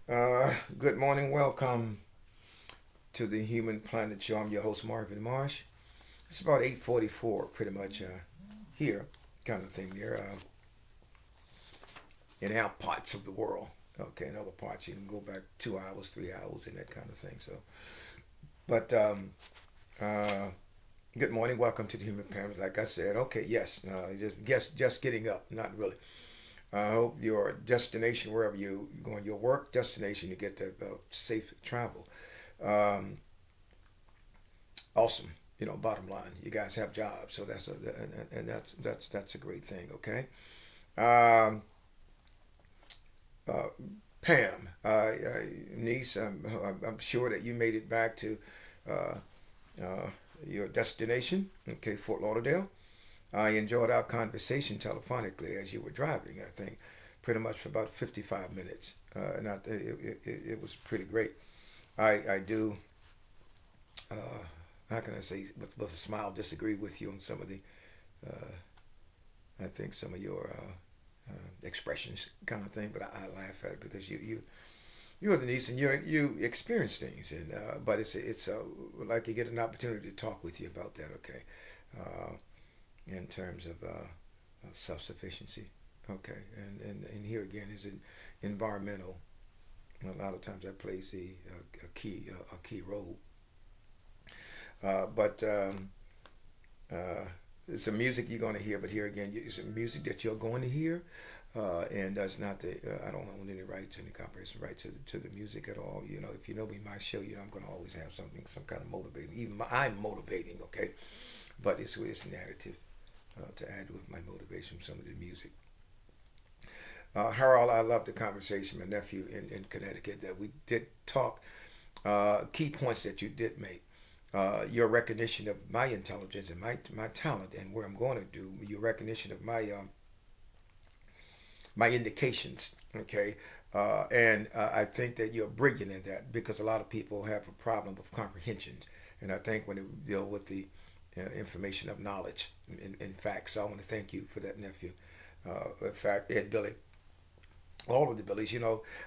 Good morning. Welcome to the Human Planet Show. I'm your host, Marvin Marsh. It's about 8:44, pretty much here, kind of thing there, in our parts of the world. Okay, in other parts you can go back 2 hours, 3 hours, and that kind of thing. So, but uh, good morning. Welcome to the Human Planet. Like I said, okay, yes, just getting up, not really. I hope your destination, wherever you're going, your work destination, you get that safe travel. Um, awesome. Bottom line, you guys have jobs, so that's a great thing. Okay, um, uh, Pam, niece, I'm sure that you made it back to uh, uh, your destination. Okay, Fort Lauderdale. I enjoyed our conversation telephonically as you were driving. I think pretty much for about 55 minutes, and it was pretty great. I do. How can I say with a smile disagree with you on some of the I think some of your expressions kind of thing, but I laugh at it because you're the niece and you experience things, and but it's like you get an opportunity to talk with you about that. Okay, uh, in terms of self sufficiency. Okay, and here again is an environmental. A lot of times that plays a key role. But uh, it's some music you're going to hear, but here again, it's some music that you're going to hear, and that's not the. I don't own any rights, any copyright right to the music at all. If you know me, my show, I'm going to always have something, some kind of motivating. I'm motivating, okay, but it's an additive to add with my motivation, some of the music. Harold, I love the conversation. My nephew in Connecticut that we did talk key points that you did make. Your recognition of my intelligence and my talent and where I'm going to do. Your recognition of my indications. Okay, and I think that you're brilliant in that because a lot of people have a problem with comprehension, and I think when they deal with the information of knowledge, in fact, so I want to thank you for that, nephew. In fact, Ed Billy, all of the Billies.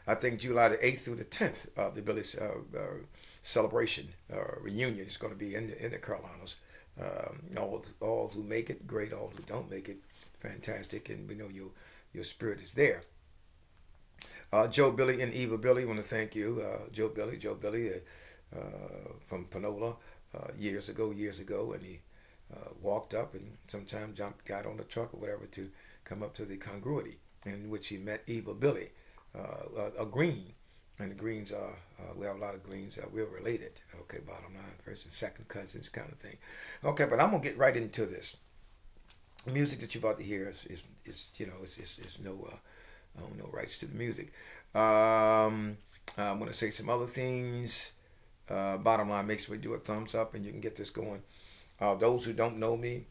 I think July the 8th through the 10th, the Billies celebration reunion is going to be in the Carolinas. All who make it, great. All who don't make it, fantastic. And we know your spirit is there. Joe Billy and Eva Billy, want to thank you, Joe Billy from Panola years ago, and he walked up and sometime jumped, got on the truck or whatever to come up to the congruity in which he met Eva Billy, a Green. And the Greens are, we have a lot of Greens. We're related. Okay, bottom line, first and second cousins kind of thing. Okay, but I'm going to get right into this. The music that you're about to hear is no, no rights to the music. I'm going to say some other things. Bottom line, make sure you do a thumbs up and you can get this going. Those who don't know me,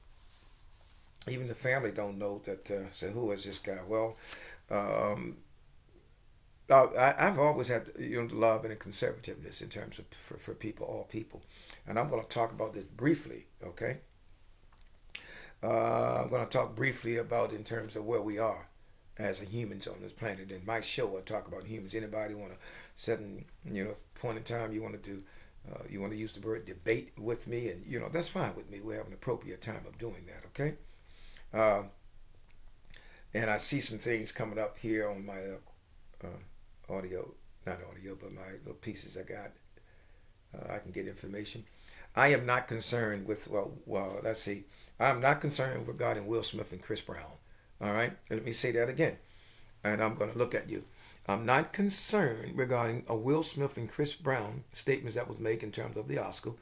even the family don't know that. Say, who is this guy? Well, um, I've always had the love and the conservativeness in terms of for people, all people, and I'm going to talk about this briefly. Okay, I'm going to talk briefly about in terms of where we are as a humans on this planet. In my show, I talk about humans. Anybody want to certain point in time you want to do. You want to use the word debate with me, and that's fine with me. We have an appropriate time of doing that. Okay. Uh, and I see some things coming up here on my audio, not audio, but my little pieces I got. I can get information. I am not concerned with, let's see. I'm not concerned regarding Will Smith and Chris Brown. All right? Let me say that again. And I'm going to look at you. I'm not concerned regarding a Will Smith and Chris Brown statements that was made in terms of the Oscar.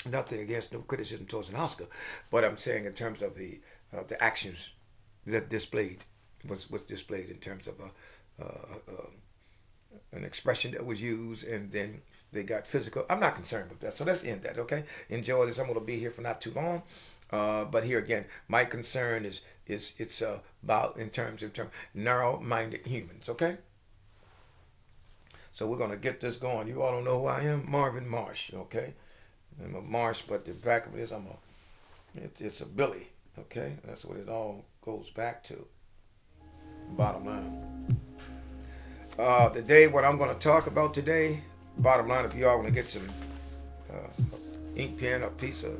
Nothing against, no criticism towards an Oscar, but I'm saying in terms of the actions that displayed was displayed in terms of an expression that was used, and then they got physical. I'm not concerned with that, so let's end that. Okay, enjoy this. I'm going to be here for not too long, but here again, my concern is it's about in terms narrow-minded humans. Okay, so we're going to get this going. You all don't know who I am, Marvin Marsh. Okay, I'm a Marsh, but the back of it is it's a Billy. Okay, that's what it all goes back to. Bottom line. Today, what I'm going to talk about today, bottom line, if you all want to get some ink pen or piece of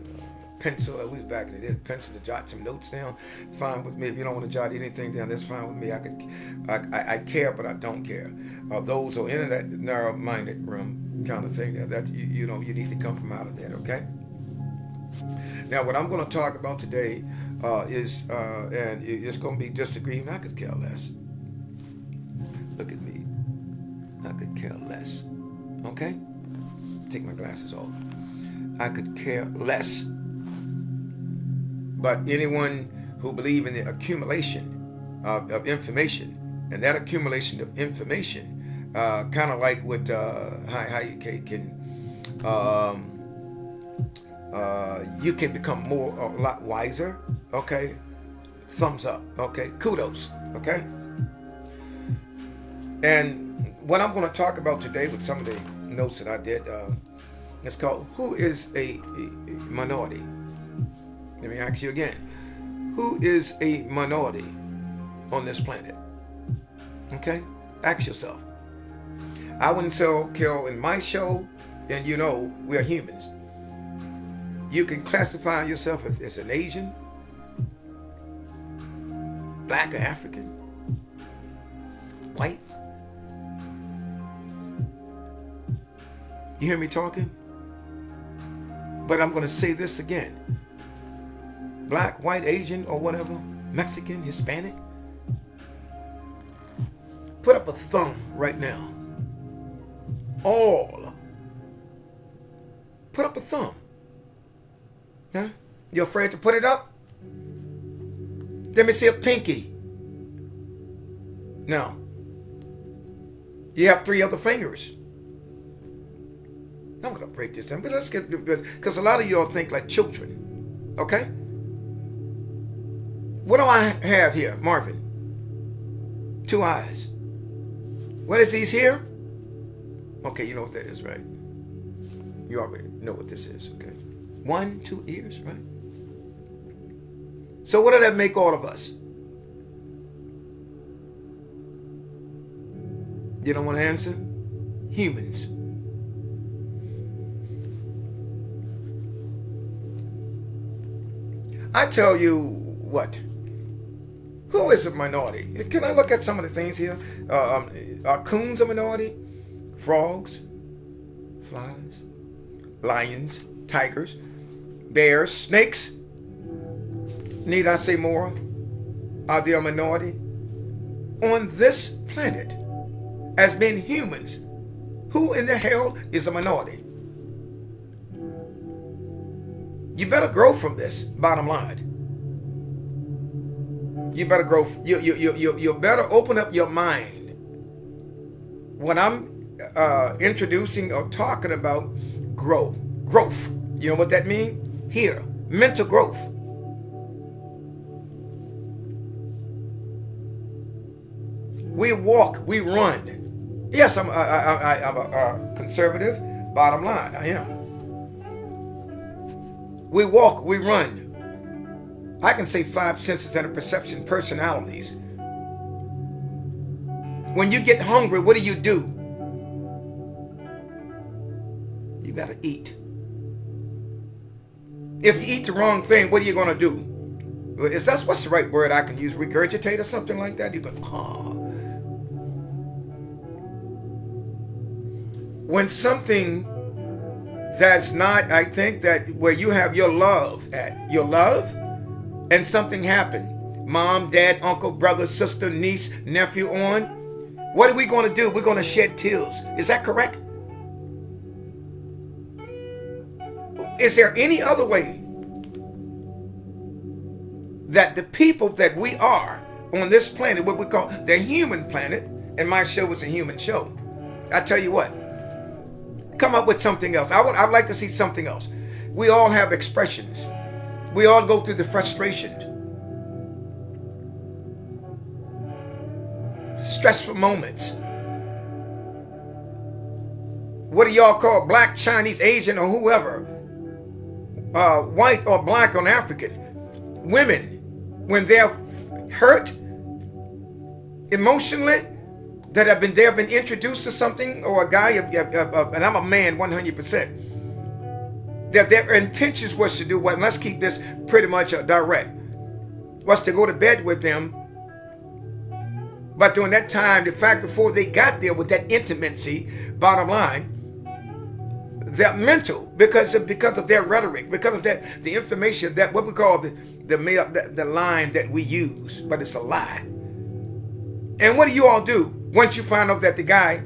pencil, we was back in the day, pencil to jot some notes down, fine with me. If you don't want to jot anything down, that's fine with me. I care, but I don't care. Those who are in that narrow-minded room kind of thing, that you know, you need to come from out of that, okay? Now, what I'm going to talk about today is, and it's going to be disagreement. I could care less. Look at me. I could care less. Okay? Take my glasses off. I could care less. But anyone who believes in the accumulation of information, and that accumulation of information, kind of like what how you can you can become a lot wiser. Okay, thumbs up. Okay, kudos. Okay. And what I'm going to talk about today with some of the notes that I did, it's called "Who is a Minority?" Let me ask you again. Who is a minority on this planet? Okay? Ask yourself. I wouldn't tell Kel in my show, and you know, we're humans. You can classify yourself as an Asian, black or African, white. You hear me talking? But I'm going to say this again. Black, white, Asian, or whatever, Mexican, Hispanic. Put up a thumb right now. All. Put up a thumb. Huh? You afraid to put it up? Let me see a pinky. No. You have 3 other fingers. I'm going to break this down, but let's get, because a lot of y'all think like children. Okay? What do I have here, Marvin? 2 eyes. What is these here? Okay, you know what that is, right? You already know what this is, okay? 1, 2 ears, right? So what does that make all of us? You don't want to answer? Humans. I tell you what? Who is a minority? Can I look at some of the things here? Are coons a minority? Frogs, flies, lions, tigers, bears, snakes. Need I say more? Are they a minority? On this planet, as being humans, who in the hell is a minority? You better grow from this, bottom line. You better grow. You better open up your mind. When I'm introducing or talking about growth, you know what that means? Here, mental growth. We walk, we run. Yes, I'm a conservative. Bottom line, I am. We walk, we run. I can say 5 senses and a perception personalities. When you get hungry, what do? You gotta eat. If you eat the wrong thing, what are you gonna do? What's the right word I can use? Regurgitate or something like that? You go, oh. When something that's not, I think that where you have your love at, your love, and something happened, mom, dad, uncle, brother, sister, niece, nephew on, what are we going to do? We're going to shed tears. Is that correct? Is there any other way that the people that we are on this planet, what we call the human planet, and my show was a human show, I tell you what, come up with something else. I'd like to see something else. We all have expressions. We all go through the frustrations, stressful moments. What do y'all call black, Chinese, Asian, or whoever? White or black or African. Women, when they're hurt emotionally, that have been there, been introduced to something, or a guy, and I'm a man 100%, that their intentions was to do what, and let's keep this pretty much direct, was to go to bed with them. But during that time, the fact before they got there with that intimacy, bottom line, they're mental because of their rhetoric, because of that, the information, that what we call the line that we use, but it's a lie. And what do you all do once you find out that the guy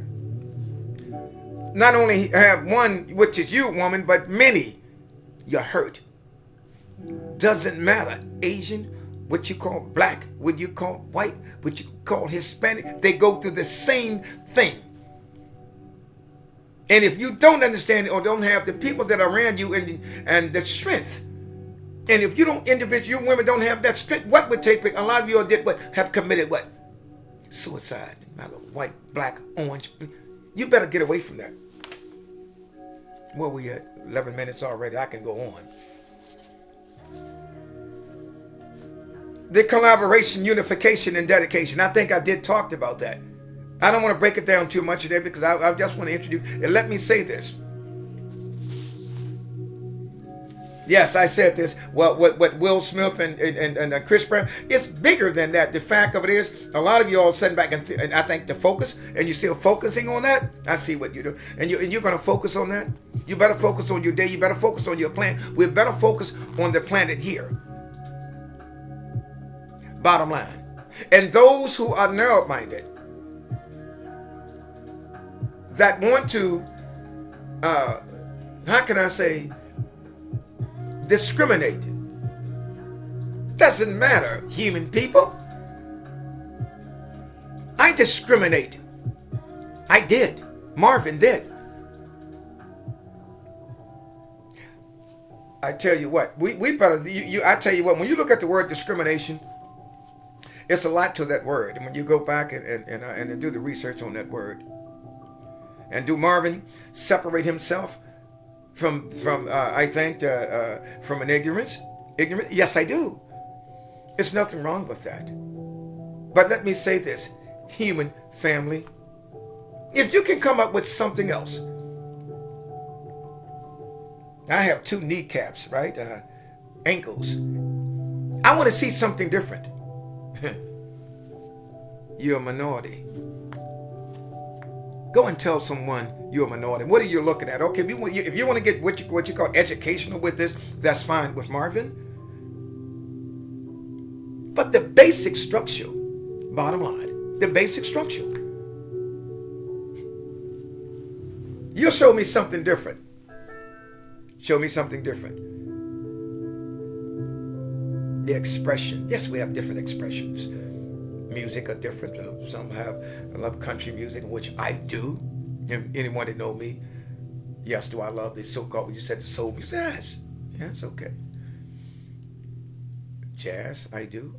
not only have one, which is you, woman, but many? You're hurt. Doesn't matter, Asian, what you call black, what you call white, what you call Hispanic, they go through the same thing. And if you don't understand or don't have the people that are around you and the strength, and if you don't, you women don't have that strength, what would take? A lot of you did what? Have committed what? Suicide. Matter white, black, orange. You better get away from that. Where we at? 11 minutes already. I can go on. The collaboration, unification, and dedication. I think I did talk about that. I don't want to break it down too much today because I just want to introduce. And let me say this. Yes, I said this. Well, what Will Smith and Chris Brown, it's bigger than that. The fact of it is, a lot of you all sitting back and I think the focus, and you're still focusing on that. I see what you do, and you're going to focus on that. You better focus on your day. You better focus on your plan. We better focus on the planet here. Bottom line, and those who are narrow-minded, that want to, how can I say, discriminate. Doesn't matter, human people. I discriminate. I did. Marvin did. I tell you what, we better, I tell you what, when you look at the word discrimination, it's a lot to that word. And when you go back and do the research on that word, and do Marvin separate himself from I think from an ignorance? Yes, I do. There's nothing wrong with that. But let me say this, human family, if you can come up with something else. I have 2 kneecaps, right? Ankles. I want to see something different. You're a minority. Go and tell someone you're a minority. What are you looking at? Okay, if you want to get what you call educational with this, that's fine with Marvin. But the basic structure, bottom line, the basic structure. You'll show me something different. Show me something different. The expression. Yes, we have different expressions. Music are different. Some have, I love country music, which I do. And anyone that know me, yes, do I love the so-called, when you said the soul music? Yes. Yes, okay. Jazz, I do.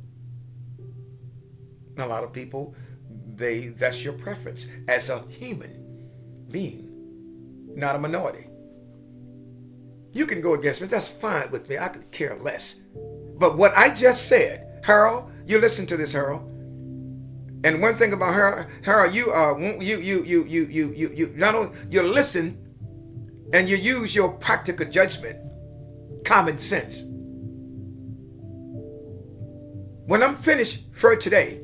A lot of people, that's your preference as a human being, not a minority. You can go against me. That's fine with me. I could care less. But what I just said, Harold, you listen to this, Harold. And one thing about Harold, you not only you listen and you use your practical judgment, common sense. When I'm finished for today,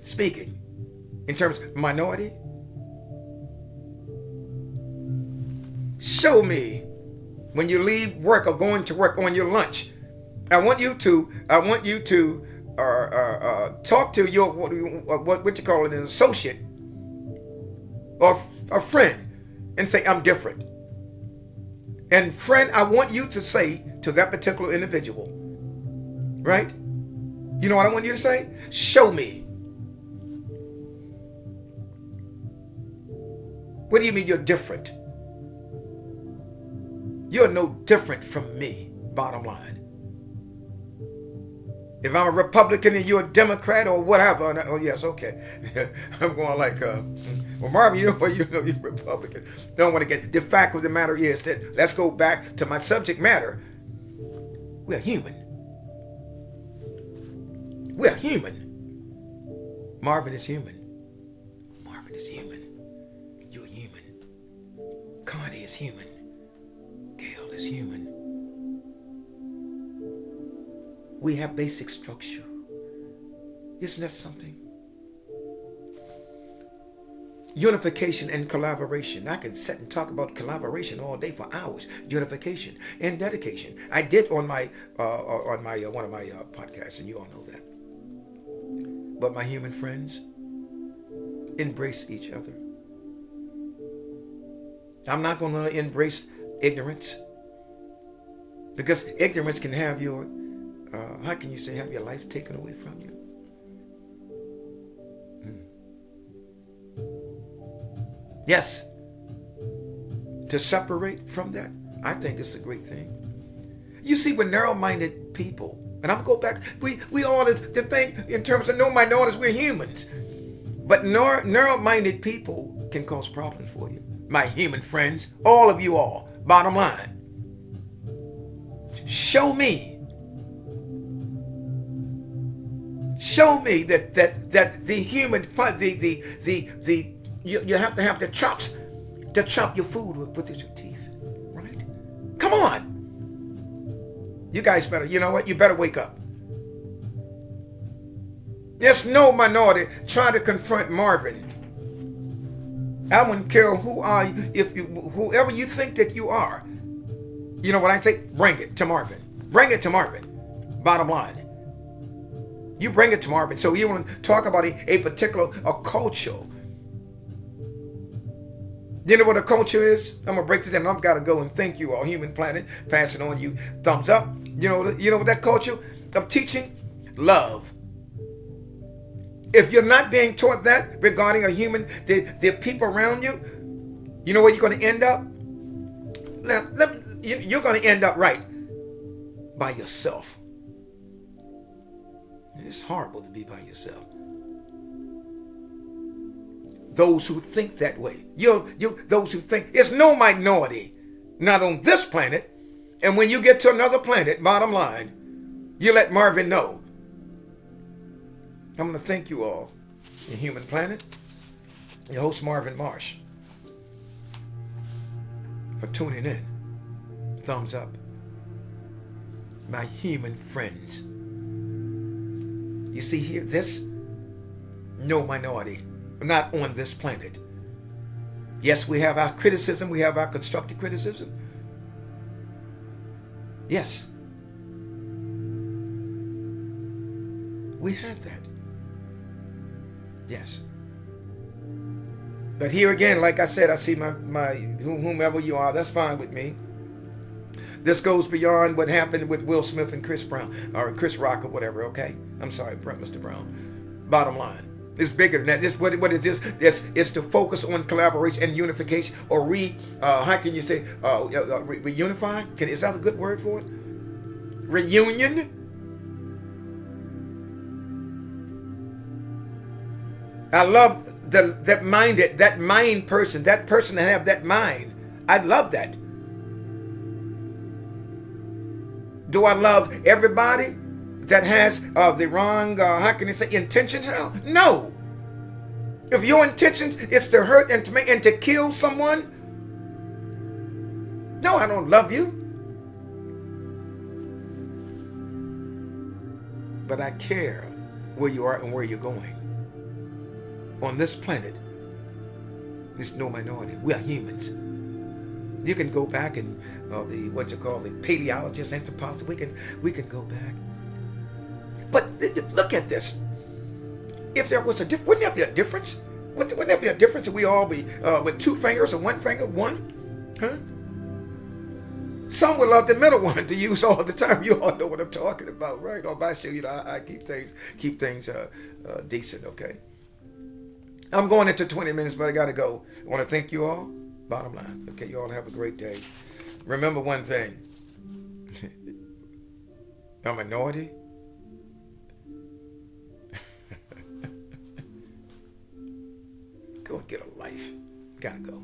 speaking in terms of minority, show me when you leave work or going to work on your lunch. I want you to talk to your what you call it, an associate or a friend, and say, I'm different. And friend, I want you to say to that particular individual, right? You know what I want you to say? Show me. What do you mean you're different? You're no different from me, bottom line. If I'm a Republican and you're a Democrat or whatever, oh yes, okay. I'm going like, well, Marvin, you know you're Republican. Don't want to get, the fact of the matter is that, let's go back to my subject matter. We're human. We're human. Marvin is human. is human. You're human. Connie is human. Gail is human. We have basic structure. Isn't that something? Unification and collaboration. I can sit and talk about collaboration all day for hours. Unification and dedication. I did on my one of my podcasts, and you all know that. But my human friends, embrace each other. I'm not going to embrace ignorance, because ignorance can have your, how can you say, have your life taken away from you? Yes. To separate from that, I think it's a great thing. You see, with narrow-minded people, and I'm going to go back, we all, the thing in terms of no minorities, we're humans. But narrow-minded people can cause problems for you. My human friends, all of you all, bottom line. Show me that the human, you have to have the chops to chop your food with your teeth, right? Come on. You guys better, you know what? You better wake up. There's no minority trying to confront Marvin. I wouldn't care who are you, whoever you think that you are. You know what I say? Bring it to Marvin. Bring it to Marvin. Bottom line. You bring it to Marvin. So you want to talk about a particular culture. You know what a culture is? I'm going to break this down. I've got to go and thank you all, Human Planet. Passing on you thumbs up. You know what that culture of teaching? Love. If you're not being taught that regarding a human, the people around you, you know where you're going to end up? You're going to end up right by yourself. It's horrible to be by yourself. Those who think that way, those who think, it's no minority, not on this planet. And when you get to another planet, bottom line, you let Marvin know. I'm going to thank you all, your Human Planet, your host Marvin Marsh, for tuning in. Thumbs up. My human friends. You see here, this, no minority, not on this planet. Yes, we have our criticism, we have our constructive criticism. Yes. We have that. Yes. But here again, like I said, I see my whomever you are, that's fine with me. This goes beyond what happened with Will Smith and Chris Brown, or Chris Rock or whatever, okay? I'm sorry, Mr. Brown. Bottom line. It's bigger than that. This what it is. It's to focus on collaboration and unification, or how can you say reunify? Is that a good word for it? Reunion. I love that mind person, that person to have that mind. I love that. Do I love everybody that has the wrong, how can you say, intentions? Hell, no. If your intentions is to hurt and to make and to kill someone, no, I don't love you. But I care where you are and where you're going. On this planet, there's no minority. We are humans. You can go back and the paleologists, anthropologists. We can go back. But look at this. If there was wouldn't there be a difference? Wouldn't there be a difference if we all be with two fingers or one finger? One? Huh? Some would love the middle one to use all the time. You all know what I'm talking about, right? Or by still, I keep things decent, okay? I'm going into 20 minutes, but I got to go. I want to thank you all. Bottom line. Okay, you all have a great day. Remember one thing. A minority. Go and get a life. Gotta go.